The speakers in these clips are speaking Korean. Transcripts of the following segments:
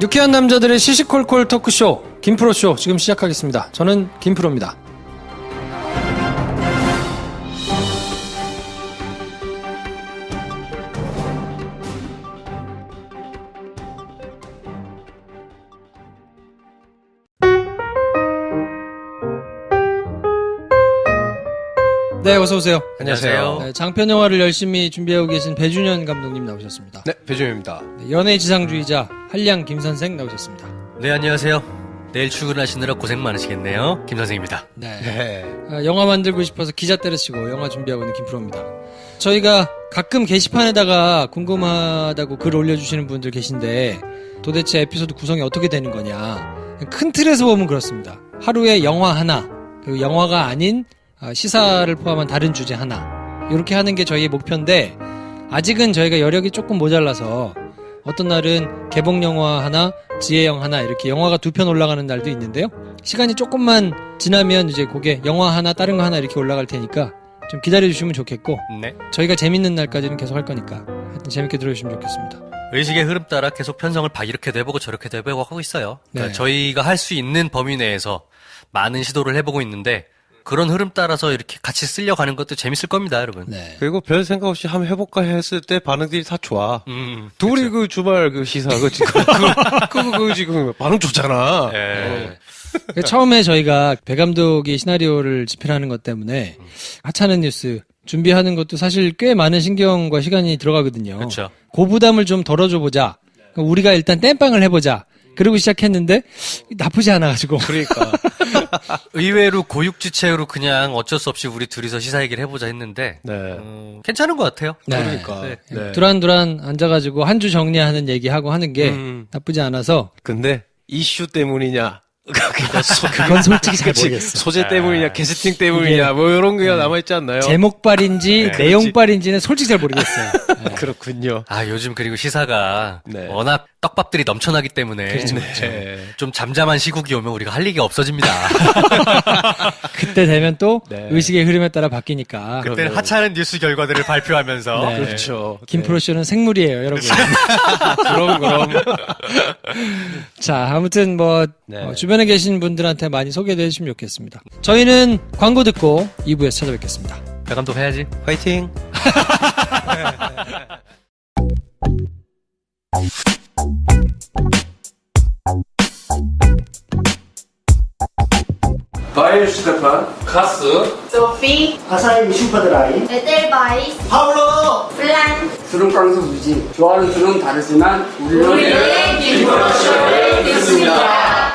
유쾌한 남자들의 시시콜콜 토크쇼 김프로쇼 지금 시작하겠습니다. 저는 김프로입니다. 네, 어서오세요. 안녕하세요. 네, 장편 영화를 열심히 준비하고 계신 배준현 감독님 나오셨습니다. 네, 배준현입니다. 네, 연애 지상주의자 한량 김선생 나오셨습니다. 네, 안녕하세요. 내일 출근하시느라 고생 많으시겠네요. 김선생입니다. 네. 영화 만들고 싶어서 기자 때려치고 영화 준비하고 있는 김프로입니다. 저희가 가끔 게시판에다가 궁금하다고 글 올려주시는 분들 계신데 도대체 에피소드 구성이 어떻게 되는 거냐. 큰 틀에서 보면 그렇습니다. 하루에 영화 하나, 그리고 영화가 아닌 시사를 포함한 다른 주제 하나, 이렇게 하는 게 저희의 목표인데 아직은 저희가 여력이 조금 모자라서 어떤 날은 개봉 영화 하나, 지혜영 하나 이렇게 영화가 2편 올라가는 날도 있는데요. 시간이 조금만 지나면 이제 그게 영화 하나 다른 거 하나 이렇게 올라갈 테니까 좀 기다려주시면 좋겠고 네. 저희가 재밌는 날까지는 계속 할 거니까 하여튼 재밌게 들어주시면 좋겠습니다. 의식의 흐름 따라 계속 편성을 이렇게도 해보고 저렇게도 해보고 하고 있어요. 그러니까 네. 저희가 할 수 있는 범위 내에서 많은 시도를 해보고 있는데 그런 흐름 따라서 이렇게 같이 쓸려가는 것도 재밌을 겁니다, 여러분. 네. 그리고 별 생각 없이 한번 해볼까 했을 때 반응들이 다 좋아. 둘이 그쵸. 그 주말 그 시사, 그거 지금 반응 좋잖아. 예. 처음에 저희가 배 감독이 시나리오를 집필하는 것 때문에 하찮은 뉴스 준비하는 것도 사실 꽤 많은 신경과 시간이 들어가거든요. 그렇죠. 그 부담을 좀 덜어줘 보자. 우리가 일단 땜빵을 해보자. 그러고 시작했는데 나쁘지 않아가지고. 그러니까. 의외로 고육지체로 그냥 어쩔 수 없이 우리 둘이서 시사 얘기를 해보자 했는데 네. 괜찮은 것 같아요. 네. 그러니까. 네. 네. 두란두란 앉아가지고 한 주 정리하는 얘기하고 하는 게 나쁘지 않아서. 근데 이슈 때문이냐. 그건 솔직히 잘 모르겠어. 소재 때문이냐, 캐스팅 때문이냐, 뭐 이런 게 남아있지 않나요? 제목발인지 네. 내용발인지는 솔직히 잘 모르겠어요. 네. 그렇군요. 요즘 그리고 시사가 네. 워낙 떡밥들이 넘쳐나기 때문에 그렇죠, 네. 좀 잠잠한 시국이 오면 우리가 할 얘기가 없어집니다. 그때 되면 또 네. 의식의 흐름에 따라 바뀌니까. 그때는 하찮은 뉴스 결과들을 발표하면서 네. 그렇죠. 김프로쇼는 생물이에요, 여러분. 그럼. 자, 아무튼 뭐 네. 주변에 계신 분들한테 많이 소개해 주시면 좋겠습니다. 저희는 광고 듣고 2부에서 찾아뵙겠습니다. 배 감독 해야지. 화이팅! 바이오 스테판 카스 Sophie, 아사히 슈퍼드라이 Edelweiss, 파울로 Blanc. 술은 깡수 무지 좋아하는 술은 다르지만 우리는 김프로쇼를 듣습니다.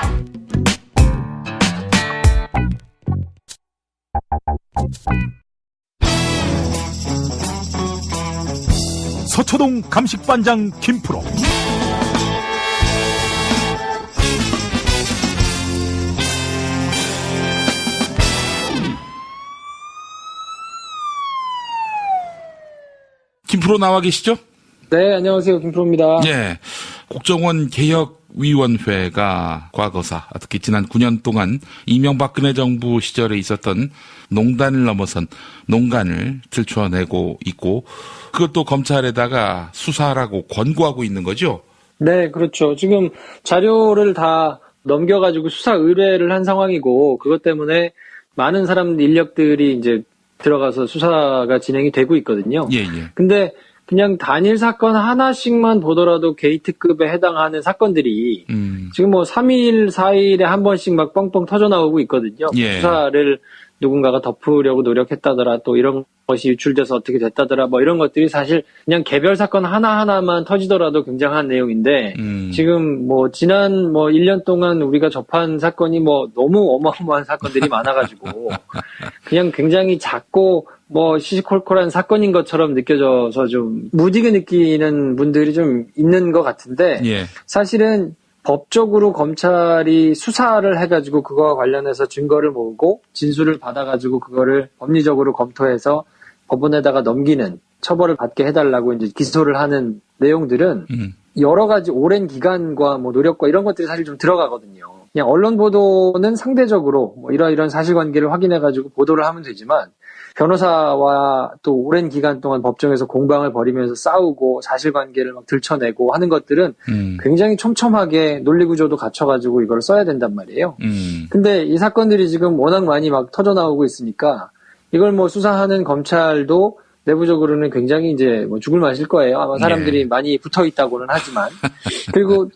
서초동 감식반장 김프로. 김프로 나와 계시죠? 네, 안녕하세요. 김프로입니다. 예. 국정원 개혁위원회가 과거사, 특히 지난 9년 동안 이명박근혜 정부 시절에 있었던 농단을 넘어선 농간을 들춰내고 있고, 그것도 검찰에다가 수사하라고 권고하고 있는 거죠? 네, 그렇죠. 지금 자료를 다 넘겨가지고 수사 의뢰를 한 상황이고, 그것 때문에 많은 사람 인력들이 이제 들어가서 수사가 진행이 되고 있거든요. 예, 예. 근데 그냥 단일 사건 하나씩만 보더라도 게이트급에 해당하는 사건들이 지금 뭐 3일, 4일에 한 번씩 막 뻥뻥 터져 나오고 있거든요. 예. 수사를 누군가가 덮으려고 노력했다더라, 또 이런 것이 유출돼서 어떻게 됐다더라, 뭐 이런 것들이 사실 그냥 개별 사건 하나하나만 터지더라도 굉장한 내용인데, 지금 뭐 지난 뭐 1년 동안 우리가 접한 사건이 뭐 너무 어마어마한 사건들이 많아가지고, 그냥 굉장히 작고 뭐 시시콜콜한 사건인 것처럼 느껴져서 좀 무디게 느끼는 분들이 좀 있는 것 같은데, 예. 사실은 법적으로 검찰이 수사를 해가지고 그거와 관련해서 증거를 모으고 진술을 받아가지고 그거를 법리적으로 검토해서 법원에다가 넘기는, 처벌을 받게 해달라고 이제 기소를 하는 내용들은 여러 가지 오랜 기간과 뭐 노력과 이런 것들이 사실 좀 들어가거든요. 그냥 언론 보도는 상대적으로 뭐 이런 사실관계를 확인해가지고 보도를 하면 되지만 변호사와 또 오랜 기간 동안 법정에서 공방을 벌이면서 싸우고 사실관계를 막 들춰내고 하는 것들은 굉장히 촘촘하게 논리구조도 갖춰가지고 이걸 써야 된단 말이에요. 근데 이 사건들이 지금 워낙 많이 막 터져나오고 있으니까 이걸 뭐 수사하는 검찰도 내부적으로는 굉장히 이제 뭐 죽을 맛일 거예요. 아마 사람들이 많이 붙어 있다고는 하지만. 그리고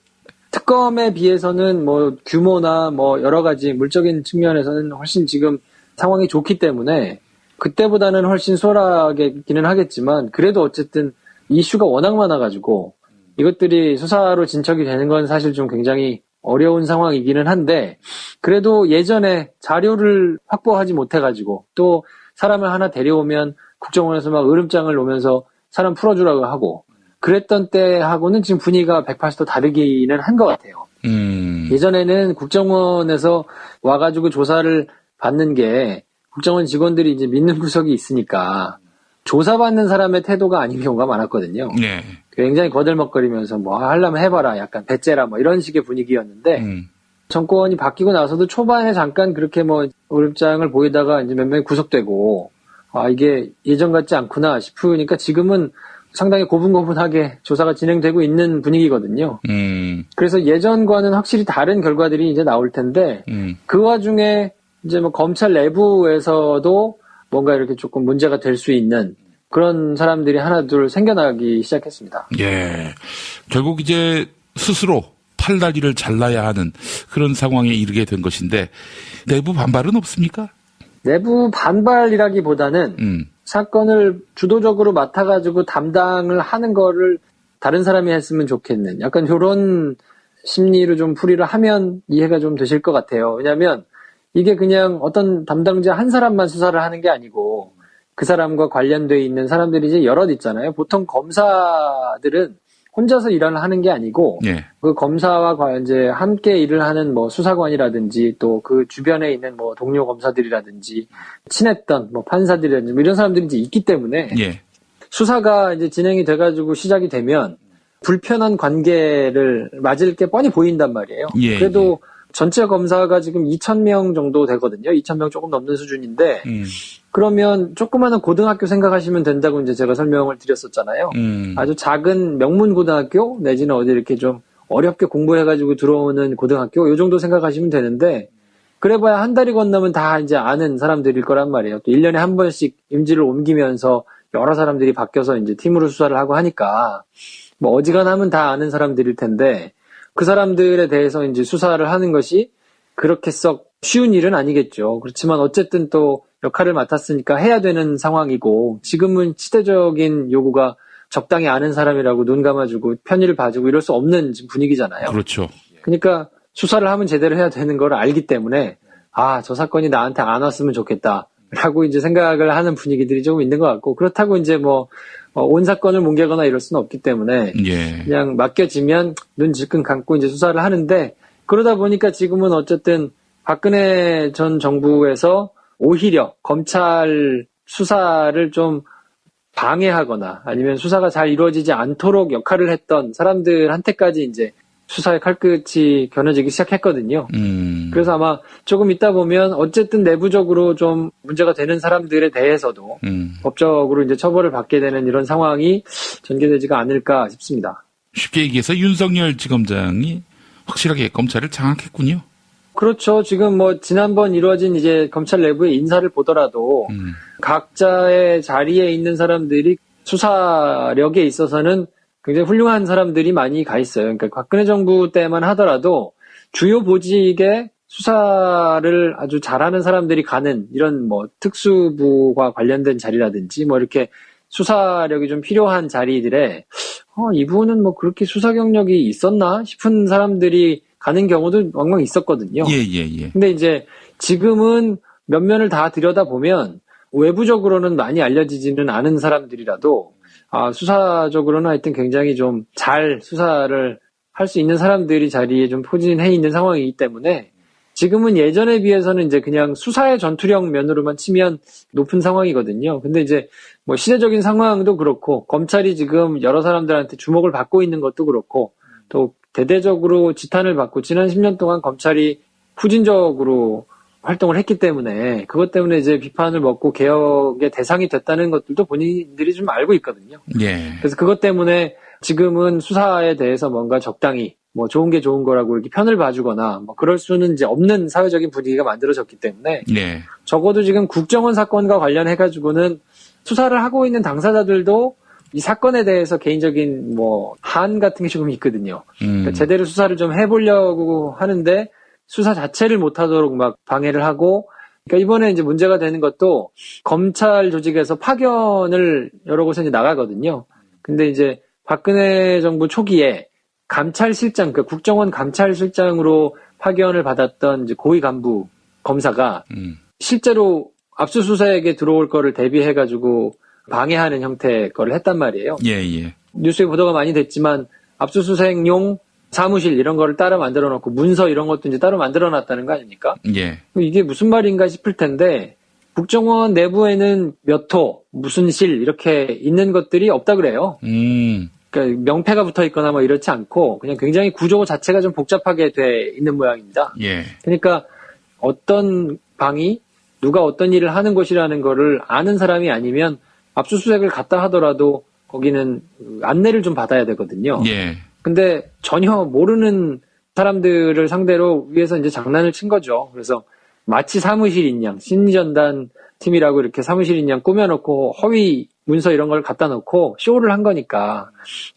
특검에 비해서는 뭐 규모나 뭐 여러 가지 물적인 측면에서는 훨씬 지금 상황이 좋기 때문에 그때보다는 훨씬 수월하기는 하겠지만 그래도 어쨌든 이슈가 워낙 많아가지고 이것들이 수사로 진척이 되는 건 사실 좀 굉장히 어려운 상황이기는 한데 그래도 예전에 자료를 확보하지 못해가지고 또 사람을 하나 데려오면 국정원에서 막 으름장을 놓으면서 사람 풀어주라고 하고 그랬던 때하고는 지금 분위기가 180도 다르기는 한 것 같아요. 예전에는 국정원에서 와가지고 조사를 받는 게 국정원 직원들이 이제 믿는 구석이 있으니까 조사받는 사람의 태도가 아닌 경우가 많았거든요. 네. 굉장히 거들먹거리면서 뭐 하려면 해봐라 약간 배째라 뭐 이런 식의 분위기였는데 정권이 바뀌고 나서도 초반에 잠깐 그렇게 뭐 으름장을 보이다가 이제 몇 명이 구속되고 아 이게 예전 같지 않구나 싶으니까 지금은 상당히 고분고분하게 조사가 진행되고 있는 분위기거든요. 그래서 예전과는 확실히 다른 결과들이 이제 나올 텐데 그 와중에 이제 뭐 검찰 내부에서도 뭔가 이렇게 조금 문제가 될 수 있는 그런 사람들이 하나 둘 생겨나기 시작했습니다. 예. 결국 이제 스스로 팔다리를 잘라야 하는 그런 상황에 이르게 된 것인데 내부 반발은 없습니까? 내부 반발이라기보다는 사건을 주도적으로 맡아가지고 담당을 하는 거를 다른 사람이 했으면 좋겠는 약간 이런 심리로 좀 풀이를 하면 이해가 좀 되실 것 같아요. 왜냐하면 이게 그냥 어떤 담당자 한 사람만 수사를 하는 게 아니고 그 사람과 관련돼 있는 사람들이 이제 여럿 있잖아요. 보통 검사들은 혼자서 일을 하는 게 아니고 예. 그 검사와 이제 함께 일을 하는 뭐 수사관이라든지 또 그 주변에 있는 뭐 동료 검사들이라든지 친했던 뭐 판사들이라든지 뭐 이런 사람들이 이제 있기 때문에 예. 수사가 이제 진행이 돼가지고 시작이 되면 불편한 관계를 맞을 게 뻔히 보인단 말이에요. 예, 그래도 전체 검사가 지금 2,000명 정도 되거든요. 2,000명 조금 넘는 수준인데 그러면 조그마한 고등학교 생각하시면 된다고 이제 제가 설명을 드렸었잖아요. 아주 작은 명문 고등학교 내지는 어디 이렇게 좀 어렵게 공부해가지고 들어오는 고등학교 요 정도 생각하시면 되는데 그래봐야 한 달이 건너면 다 이제 아는 사람들일 거란 말이에요. 또 1년에 한 번씩 임지를 옮기면서 여러 사람들이 바뀌어서 이제 팀으로 수사를 하고 하니까 뭐 어지간하면 다 아는 사람들일 텐데 그 사람들에 대해서 이제 수사를 하는 것이 그렇게 썩 쉬운 일은 아니겠죠. 그렇지만 어쨌든 또 역할을 맡았으니까 해야 되는 상황이고 지금은 시대적인 요구가 적당히 아는 사람이라고 눈 감아주고 편의를 봐주고 이럴 수 없는 지금 분위기잖아요. 그렇죠. 그러니까 수사를 하면 제대로 해야 되는 걸 알기 때문에 아, 저 사건이 나한테 안 왔으면 좋겠다 라고 이제 생각을 하는 분위기들이 조금 있는 것 같고 그렇다고 이제 뭐 온 사건을 뭉개거나 이럴 수는 없기 때문에 예. 그냥 맡겨지면 눈 질끈 감고 이제 수사를 하는데 그러다 보니까 지금은 어쨌든 박근혜 전 정부에서 오히려 검찰 수사를 좀 방해하거나 아니면 수사가 잘 이루어지지 않도록 역할을 했던 사람들한테까지 이제 수사의 칼끝이 겨눠지기 시작했거든요. 그래서 아마 조금 있다 보면 어쨌든 내부적으로 좀 문제가 되는 사람들에 대해서도 법적으로 이제 처벌을 받게 되는 이런 상황이 전개되지가 않을까 싶습니다. 쉽게 얘기해서 윤석열 지검장이 확실하게 검찰을 장악했군요. 그렇죠. 지금 뭐 지난번 이루어진 이제 검찰 내부의 인사를 보더라도 각자의 자리에 있는 사람들이 수사력에 있어서는 굉장히 훌륭한 사람들이 많이 가 있어요. 그러니까 박근혜 정부 때만 하더라도 주요 보직에 수사를 아주 잘하는 사람들이 가는 이런 뭐 특수부와 관련된 자리라든지 뭐 이렇게 수사력이 좀 필요한 자리들에 이분은 뭐 그렇게 수사 경력이 있었나 싶은 사람들이 가는 경우도 왕왕 있었거든요. 예. 근데 이제 지금은 면면을 다 들여다보면 외부적으로는 많이 알려지지는 않은 사람들이라도 수사적으로는 하여튼 굉장히 좀 잘 수사를 할 수 있는 사람들이 자리에 좀 포진해 있는 상황이기 때문에 지금은 예전에 비해서는 이제 그냥 수사의 전투력 면으로만 치면 높은 상황이거든요. 근데 이제 뭐 시대적인 상황도 그렇고 검찰이 지금 여러 사람들한테 주목을 받고 있는 것도 그렇고 또 대대적으로 지탄을 받고 지난 10년 동안 검찰이 후진적으로 활동을 했기 때문에 그것 때문에 이제 비판을 먹고 개혁의 대상이 됐다는 것들도 본인들이 좀 알고 있거든요. 예. 그래서 그것 때문에 지금은 수사에 대해서 뭔가 적당히 뭐 좋은 게 좋은 거라고 이렇게 편을 봐주거나 뭐 그럴 수는 이제 없는 사회적인 분위기가 만들어졌기 때문에 예. 적어도 지금 국정원 사건과 관련해가지고는 수사를 하고 있는 당사자들도 이 사건에 대해서 개인적인 뭐 한 같은 게 조금 있거든요. 그러니까 제대로 수사를 좀 해보려고 하는데 수사 자체를 못하도록 막 방해를 하고, 그러니까 이번에 이제 문제가 되는 것도 검찰 조직에서 파견을 여러 곳에 이제 나가거든요. 근데 이제 박근혜 정부 초기에 감찰실장, 그러니까 국정원 감찰실장으로 파견을 받았던 이제 고위 간부 검사가 실제로 압수수색에 들어올 거를 대비해가지고 방해하는 형태의 거를 했단 말이에요. 예, 예. 뉴스에 보도가 많이 됐지만 압수수색용 사무실 이런 거를 따로 만들어 놓고 문서 이런 것도 이제 따로 만들어 놨다는 거 아닙니까? 예. 이게 무슨 말인가 싶을 텐데 국정원 내부에는 몇 호, 무슨 실 이렇게 있는 것들이 없다 그래요. 그러니까 명패가 붙어 있거나 뭐 이렇지 않고 그냥 굉장히 구조 자체가 좀 복잡하게 돼 있는 모양입니다. 예. 그러니까 어떤 방이 누가 어떤 일을 하는 곳이라는 거를 아는 사람이 아니면 압수수색을 갔다 하더라도 거기는 안내를 좀 받아야 되거든요. 예. 근데 전혀 모르는 사람들을 상대로 위에서 이제 장난을 친 거죠. 그래서 마치 사무실인 양, 심리전단 팀이라고 이렇게 사무실인 양 꾸며놓고 허위 문서 이런 걸 갖다 놓고 쇼를 한 거니까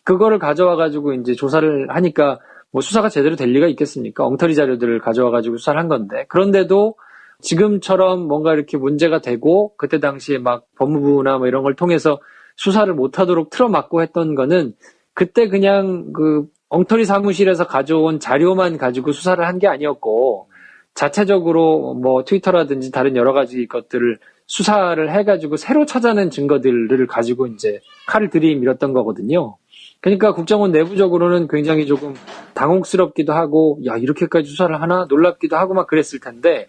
그거를 가져와가지고 이제 조사를 하니까 뭐 수사가 제대로 될 리가 있겠습니까? 엉터리 자료들을 가져와가지고 수사를 한 건데 그런데도 지금처럼 뭔가 이렇게 문제가 되고 그때 당시에 막 법무부나 뭐 이런 걸 통해서 수사를 못하도록 틀어막고 했던 거는 그때 그냥 그 엉터리 사무실에서 가져온 자료만 가지고 수사를 한 게 아니었고 자체적으로 뭐 트위터라든지 다른 여러 가지 것들을 수사를 해가지고 새로 찾아낸 증거들을 가지고 이제 칼을 들이밀었던 거거든요. 그러니까 국정원 내부적으로는 굉장히 조금 당혹스럽기도 하고 야 이렇게까지 수사를 하나 놀랍기도 하고 막 그랬을 텐데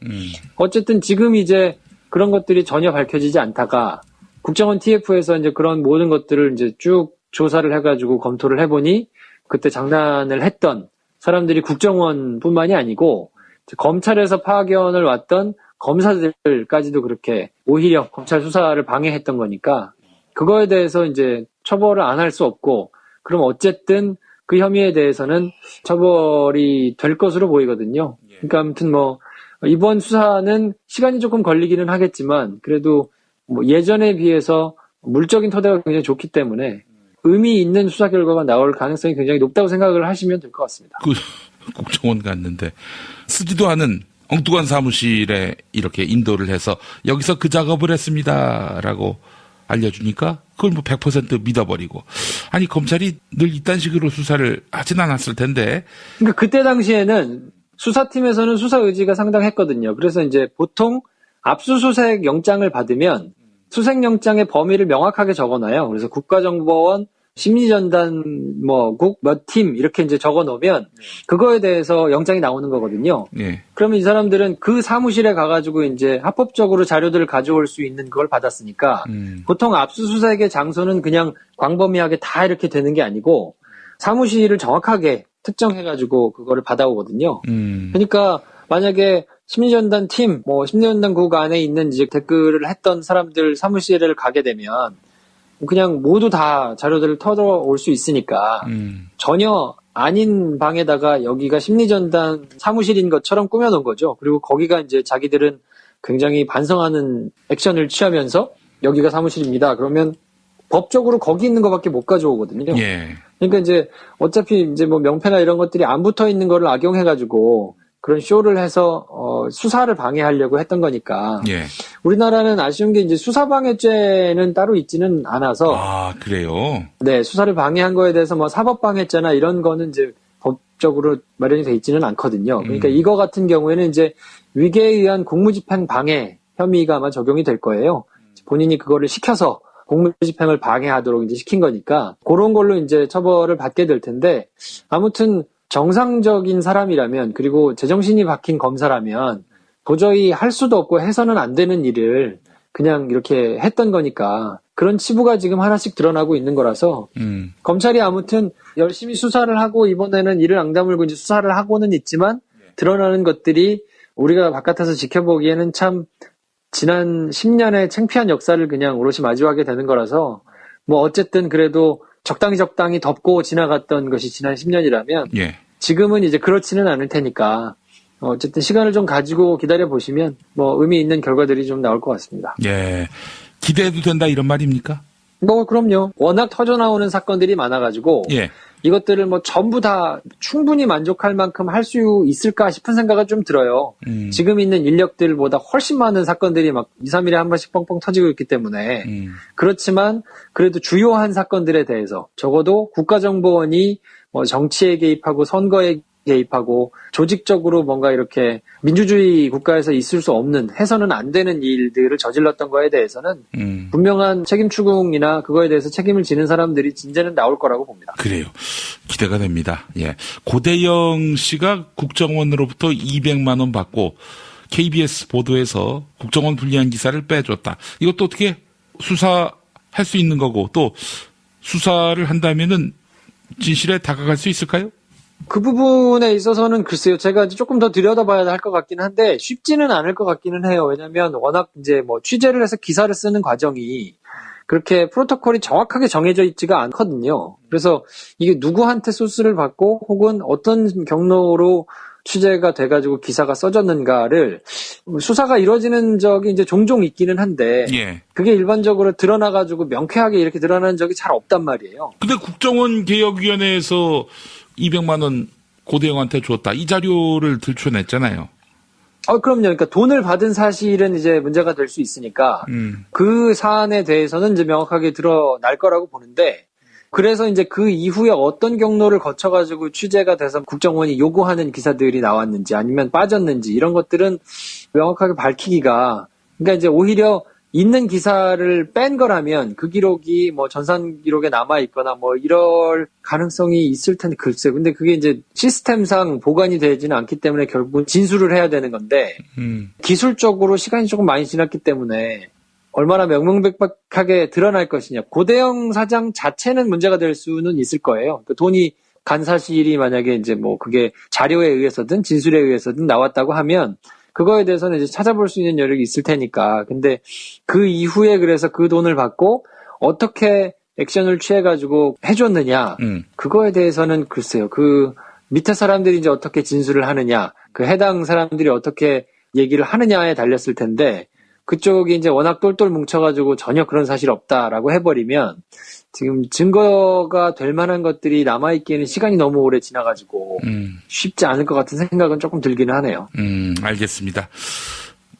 어쨌든 지금 이제 그런 것들이 전혀 밝혀지지 않다가 국정원 TF에서 이제 그런 모든 것들을 이제 쭉 조사를 해가지고 검토를 해보니 그때 장난을 했던 사람들이 국정원뿐만이 아니고 검찰에서 파견을 왔던 검사들까지도 그렇게 오히려 검찰 수사를 방해했던 거니까 그거에 대해서 이제 처벌을 안 할 수 없고 그럼 어쨌든 그 혐의에 대해서는 처벌이 될 것으로 보이거든요. 그러니까 아무튼 뭐 이번 수사는 시간이 조금 걸리기는 하겠지만 그래도 뭐 예전에 비해서 물적인 토대가 굉장히 좋기 때문에 의미 있는 수사 결과가 나올 가능성이 굉장히 높다고 생각을 하시면 될 것 같습니다. 그 국정원 갔는데 쓰지도 않은 엉뚱한 사무실에 이렇게 인도를 해서 여기서 그 작업을 했습니다라고 알려주니까 그걸 뭐 100% 믿어버리고 아니 검찰이 늘 이딴 식으로 수사를 하진 않았을 텐데. 그러니까 그때 당시에는 수사팀에서는 수사 의지가 상당했거든요. 그래서 이제 보통 압수수색 영장을 받으면 수색영장의 범위를 명확하게 적어놔요. 그래서 국가정보원 심리전단 국 몇 팀 이렇게 이제 적어놓으면 그거에 대해서 영장이 나오는 거거든요. 예. 그러면 이 사람들은 그 사무실에 가가지고 이제 합법적으로 자료들을 가져올 수 있는 그걸 받았으니까 보통 압수수색의 장소는 그냥 광범위하게 다 이렇게 되는 게 아니고 사무실을 정확하게 특정해가지고 그거를 받아오거든요. 그러니까 만약에 심리전단 팀, 심리전단국 안에 있는 이제 댓글을 했던 사람들 사무실을 가게 되면 그냥 모두 다 자료들을 털어올 수 있으니까 전혀 아닌 방에다가 여기가 심리전단 사무실인 것처럼 꾸며놓은 거죠. 그리고 거기가 이제 자기들은 굉장히 반성하는 액션을 취하면서 여기가 사무실입니다. 그러면 법적으로 거기 있는 것밖에 못 가져오거든요. 예. 그러니까 이제 어차피 이제 뭐 명패나 이런 것들이 안 붙어 있는 거를 악용해가지고 그런 쇼를 해서 수사를 방해하려고 했던 거니까. 예. 우리나라는 아쉬운 게 이제 수사방해죄는 따로 있지는 않아서. 아, 그래요? 네, 수사를 방해한 거에 대해서 뭐 사법방해죄나 이런 거는 이제 법적으로 마련이 돼 있지는 않거든요. 그러니까 이거 같은 경우에는 이제 위계에 의한 공무집행 방해 혐의가 아마 적용이 될 거예요. 본인이 그거를 시켜서 공무집행을 방해하도록 이제 시킨 거니까 그런 걸로 이제 처벌을 받게 될 텐데 아무튼 정상적인 사람이라면 그리고 제정신이 박힌 검사라면 도저히 할 수도 없고 해서는 안 되는 일을 그냥 이렇게 했던 거니까 그런 치부가 지금 하나씩 드러나고 있는 거라서 검찰이 아무튼 열심히 수사를 하고 이번에는 이를 앙다물고 이제 수사를 하고는 있지만 드러나는 것들이 우리가 바깥에서 지켜보기에는 참 지난 10년의 창피한 역사를 그냥 오롯이 마주하게 되는 거라서 뭐 어쨌든 그래도 적당히 덮고 지나갔던 것이 지난 10년이라면 예. 지금은 이제 그렇지는 않을 테니까 어쨌든 시간을 좀 가지고 기다려 보시면 뭐 의미 있는 결과들이 좀 나올 것 같습니다. 예. 기대해도 된다 이런 말입니까? 뭐 그럼요. 워낙 터져 나오는 사건들이 많아가지고 예. 이것들을 뭐 전부 다 충분히 만족할 만큼 할 수 있을까 싶은 생각은 좀 들어요. 지금 있는 인력들보다 훨씬 많은 사건들이 막 2, 3일에 한 번씩 뻥뻥 터지고 있기 때문에 그렇지만 그래도 주요한 사건들에 대해서 적어도 국가정보원이 뭐 정치에 개입하고 선거에 개입하고 조직적으로 뭔가 이렇게 민주주의 국가에서 있을 수 없는 해서는 안 되는 일들을 저질렀던 거에 대해서는 분명한 책임 추궁이나 그거에 대해서 책임을 지는 사람들이 이제는 나올 거라고 봅니다. 그래요. 기대가 됩니다. 예. 고대영 씨가 국정원으로부터 200만 원 받고 KBS 보도에서 국정원 불리한 기사를 빼줬다. 이것도 어떻게 수사할 수 있는 거고 또 수사를 한다면은 진실에 다가갈 수 있을까요? 그 부분에 있어서는 글쎄요, 제가 조금 더 들여다봐야 할 것 같긴 한데 쉽지는 않을 것 같기는 해요. 왜냐하면 워낙 이제 뭐 취재를 해서 기사를 쓰는 과정이 그렇게 프로토콜이 정확하게 정해져 있지가 않거든요. 그래서 이게 누구한테 소스를 받고 혹은 어떤 경로로 취재가 돼가지고 기사가 써졌는가를 수사가 이루어지는 적이 이제 종종 있기는 한데 예. 그게 일반적으로 드러나가지고 명쾌하게 이렇게 드러나는 적이 잘 없단 말이에요. 근데 국정원 개혁위원회에서 200만 원 고대영한테 줬다. 이 자료를 들춰냈잖아요. 그럼요. 그러니까 돈을 받은 사실은 이제 문제가 될 수 있으니까 그 사안에 대해서는 이제 명확하게 드러날 거라고 보는데 그래서 이제 그 이후에 어떤 경로를 거쳐가지고 취재가 돼서 국정원이 요구하는 기사들이 나왔는지 아니면 빠졌는지 이런 것들은 명확하게 밝히기가 그러니까 이제 오히려 있는 기사를 뺀 거라면 그 기록이 뭐 전산 기록에 남아 있거나 뭐 이럴 가능성이 있을 텐데 글쎄. 근데 그게 이제 시스템상 보관이 되지는 않기 때문에 결국은 진술을 해야 되는 건데 기술적으로 시간이 조금 많이 지났기 때문에 얼마나 명명백백하게 드러날 것이냐. 고대영 사장 자체는 문제가 될 수는 있을 거예요. 그 돈이 간 사실이 만약에 이제 뭐 그게 자료에 의해서든 진술에 의해서든 나왔다고 하면 그거에 대해서는 이제 찾아볼 수 있는 여력이 있을 테니까. 근데 그 이후에 그래서 그 돈을 받고 어떻게 액션을 취해가지고 해줬느냐. 그거에 대해서는 글쎄요. 그 밑에 사람들이 이제 어떻게 진술을 하느냐. 그 해당 사람들이 어떻게 얘기를 하느냐에 달렸을 텐데 그쪽이 이제 워낙 똘똘 뭉쳐가지고 전혀 그런 사실 없다라고 해버리면 지금 증거가 될 만한 것들이 남아있기에는 시간이 너무 오래 지나가지고 쉽지 않을 것 같은 생각은 조금 들기는 하네요. 알겠습니다.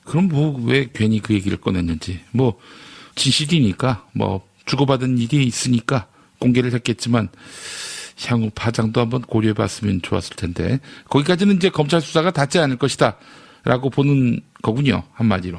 그럼 뭐 왜 괜히 그 얘기를 꺼냈는지. 뭐 진실이니까 뭐 주고받은 일이 있으니까 공개를 했겠지만 향후 파장도 한번 고려해봤으면 좋았을 텐데 거기까지는 이제 검찰 수사가 닿지 않을 것이다 라고 보는 거군요. 한마디로.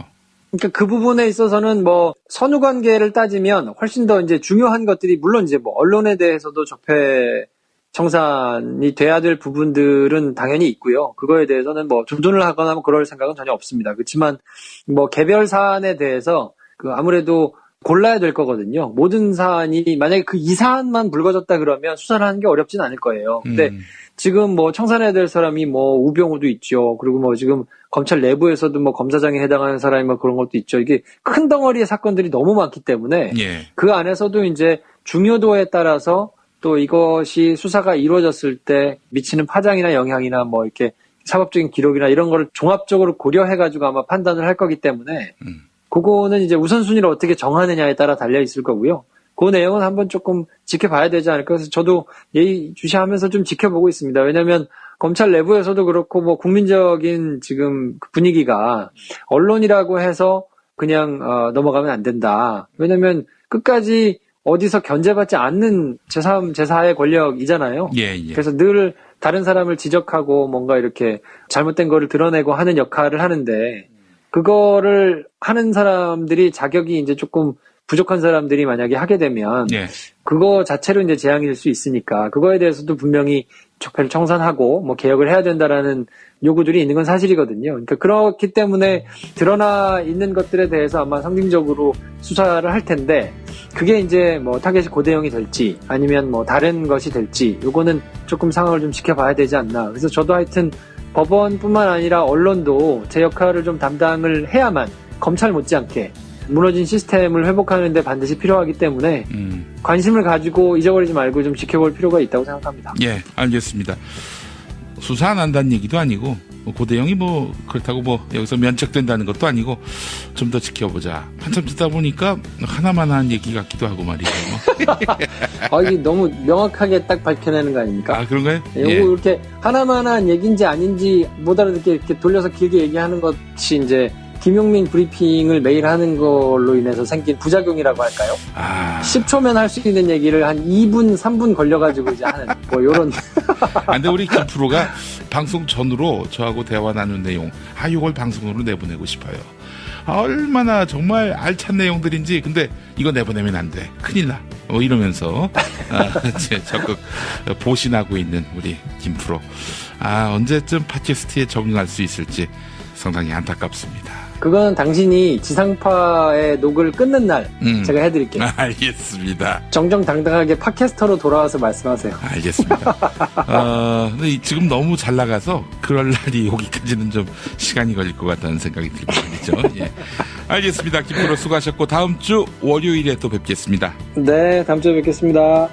그러니까 그 부분에 있어서는 뭐 선후 관계를 따지면 훨씬 더 이제 중요한 것들이 물론 이제 뭐 언론에 대해서도 적폐 청산이 돼야 될 부분들은 당연히 있고요. 그거에 대해서는 뭐 조준을 하거나 뭐 그럴 생각은 전혀 없습니다. 그렇지만 뭐 개별 사안에 대해서 그 아무래도 골라야 될 거거든요. 모든 사안이 만약에 그 이 사안만 불거졌다 그러면 수사를 하는 게 어렵진 않을 거예요. 근데 지금 뭐 청산해야 될 사람이 뭐 우병우도 있죠. 그리고 뭐 지금 검찰 내부에서도 뭐 검사장에 해당하는 사람이 뭐 그런 것도 있죠. 이게 큰 덩어리의 사건들이 너무 많기 때문에 예. 그 안에서도 이제 중요도에 따라서 또 이것이 수사가 이루어졌을 때 미치는 파장이나 영향이나 뭐 이렇게 사법적인 기록이나 이런 거를 종합적으로 고려해가지고 아마 판단을 할 거기 때문에 그거는 이제 우선순위를 어떻게 정하느냐에 따라 달려 있을 거고요. 그 내용은 한번 조금 지켜봐야 되지 않을까. 그래서 저도 예의주시하면서 좀 지켜보고 있습니다. 왜냐하면 검찰 내부에서도 그렇고 뭐 국민적인 지금 분위기가 언론이라고 해서 그냥 넘어가면 안 된다. 왜냐하면 끝까지 어디서 견제받지 않는 제3, 제4의 권력이잖아요. 예, 예. 그래서 늘 다른 사람을 지적하고 뭔가 이렇게 잘못된 거를 드러내고 하는 역할을 하는데 그거를 하는 사람들이 자격이 이제 조금 부족한 사람들이 만약에 하게 되면 예. 그거 자체로 이제 재앙일 수 있으니까 그거에 대해서도 분명히 적폐를 청산하고 뭐 개혁을 해야 된다라는 요구들이 있는 건 사실이거든요. 그러니까 그렇기 때문에 드러나 있는 것들에 대해서 아마 상징적으로 수사를 할 텐데 그게 이제 뭐 타겟이 고대영이 될지 아니면 뭐 다른 것이 될지 요거는 조금 상황을 좀 지켜봐야 되지 않나. 그래서 저도 하여튼 법원뿐만 아니라 언론도 제 역할을 좀 담당을 해야만 검찰 못지않게 무너진 시스템을 회복하는 데 반드시 필요하기 때문에 관심을 가지고 잊어버리지 말고 좀 지켜볼 필요가 있다고 생각합니다. 예, 알겠습니다. 수사 안 한다는 얘기도 아니고 고대영이 뭐 그렇다고 뭐 여기서 면책된다는 것도 아니고 좀 더 지켜보자. 한참 듣다 보니까 하나만 한 얘기 같기도 하고 말이죠. 이게 너무 명확하게 딱 밝혀내는 거 아닙니까? 아, 그런가요? 요거 이렇게 하나만 한 얘기인지 아닌지 못 알아듣게 이렇게 돌려서 길게 얘기하는 것이 이제 김용민 브리핑을 매일 하는 걸로 인해서 생긴 부작용이라고 할까요? 10초면 할 수 있는 얘기를 한 2분, 3분 걸려가지고 이제 하는 뭐 요런. 근데 우리 김 프로가 방송 전으로 저하고 대화 나눈 내용, 이걸 방송으로 내보내고 싶어요. 얼마나 정말 알찬 내용들인지, 근데 이거 내보내면 안 돼. 큰일 나. 이러면서, 적극 보신하고 있는 우리 김 프로. 언제쯤 팟캐스트에 적응할 수 있을지 상당히 안타깝습니다. 그거는 당신이 지상파의 녹을 끊는 날 제가 해드릴게요. 알겠습니다. 정정당당하게 팟캐스터로 돌아와서 말씀하세요. 알겠습니다. 근데 지금 너무 잘 나가서 그럴 날이 오기까지는 좀 시간이 걸릴 것 같다는 생각이 들고 말이죠. 예. 알겠습니다. 김프로 수고하셨고 다음 주 월요일에 또 뵙겠습니다. 네, 다음 주에 뵙겠습니다.